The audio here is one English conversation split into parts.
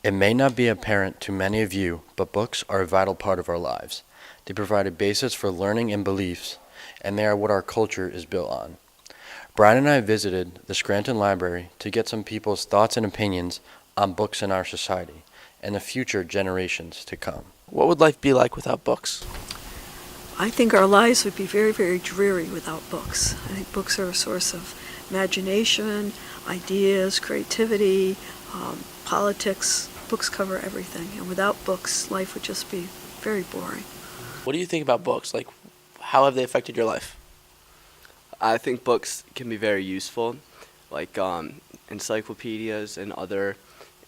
It may not be apparent to many of you, but books are a vital part of our lives. They provide a basis for learning and beliefs, and they are what our culture is built on. Bryan and I visited the Scranton Library to get some people's thoughts and opinions on books in our society and the future generations to come. What would life be like without books? I think our lives would be very, very dreary without books. I think books are a source of imagination, ideas, creativity, politics. Books cover everything, and without books, life would just be very boring. What do you think about books? Like, how have they affected your life? I think books can be very useful, like encyclopedias and other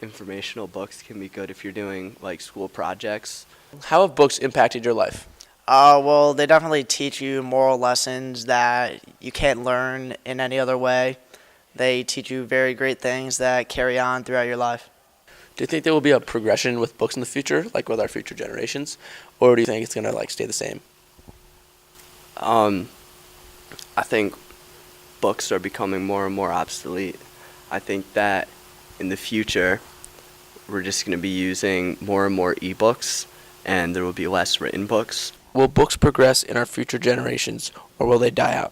informational books can be good if you're doing like school projects. How have books impacted your life? Well, they definitely teach you moral lessons that you can't learn in any other way. They teach you very great things that carry on throughout your life. Do you think there will be a progression with books in the future, like with our future generations, or do you think it's gonna like stay the same? I think books are becoming more and more obsolete. I think that in the future, we're just going to be using more and more ebooks, and there will be less written books. Will books progress in our future generations, or will they die out?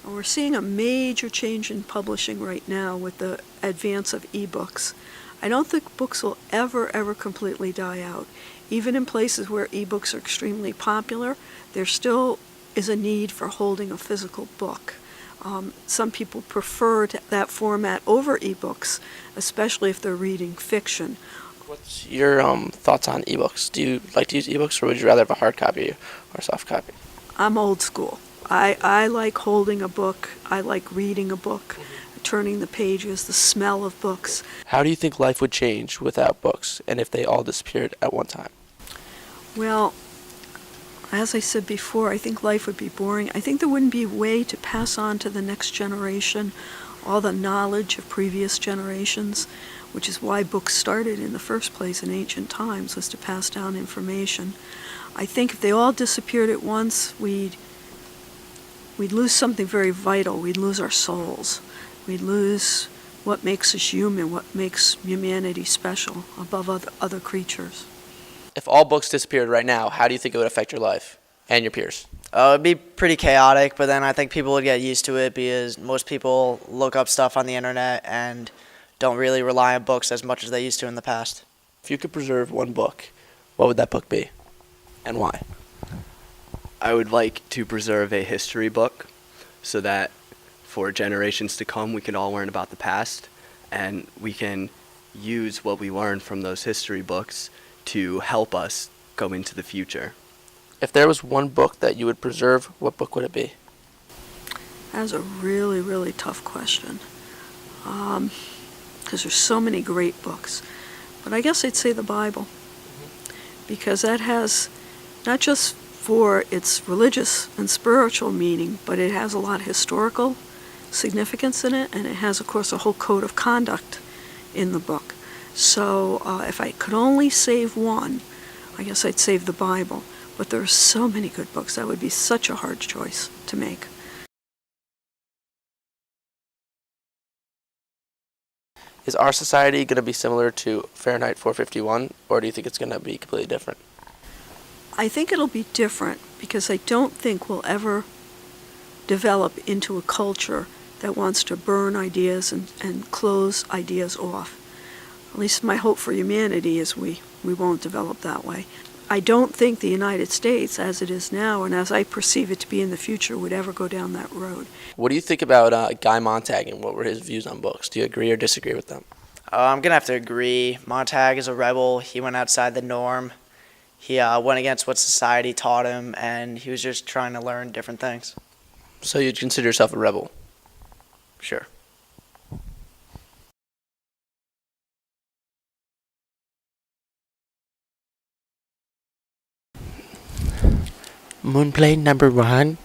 We're seeing a major change in publishing right now with the advance of ebooks. I don't think books will ever completely die out. Even in places where ebooks are extremely popular, there still is a need for holding a physical book. Some people prefer that format over ebooks, especially if they're reading fiction. What's your thoughts on ebooks? Do you like to use ebooks, or would you rather have a hard copy or a soft copy? I'm old school. I like holding a book. I like reading a book, turning the pages, the smell of books. How do you think life would change without books, and if they all disappeared at one time? Well, as I said before, I think life would be boring. I think there wouldn't be a way to pass on to the next generation all the knowledge of previous generations, which is why books started in the first place in ancient times, was to pass down information. I think if they all disappeared at once, we'd lose something very vital. We'd lose our souls. We'd lose what makes us human, what makes humanity special above other creatures. If all books disappeared right now, how do you think it would affect your life and your peers? It'd be pretty chaotic, but then I think people would get used to it because most people look up stuff on the internet and don't really rely on books as much as they used to in the past. If you could preserve one book, what would that book be, and why? I would like to preserve a history book so that for generations to come we can all learn about the past and we can use what we learned from those history books to help us go into the future. If there was one book that you would preserve, what book would it be? That's a really tough question, because there's so many great books. But I guess I'd say the Bible, because that has not just for its religious and spiritual meaning, but it has a lot of historical significance in it, and it has, of course, a whole code of conduct in the book. So if I could only save one, I guess I'd save the Bible. But there are so many good books. That would be such a hard choice to make. Is our society going to be similar to Fahrenheit 451, or do you think it's going to be completely different? I think it'll be different because I don't think we'll ever develop into a culture that wants to burn ideas and close ideas off. At least my hope for humanity is we won't develop that way. I don't think the United States, as it is now, and as I perceive it to be in the future, would ever go down that road. What do you think about Guy Montag, and what were his views on books? Do you agree or disagree with them? I'm going to have to agree. Montag is a rebel. He went outside the norm. He went against what society taught him, and he was just trying to learn different things. So you'd consider yourself a rebel? Sure. Moonplane number 1.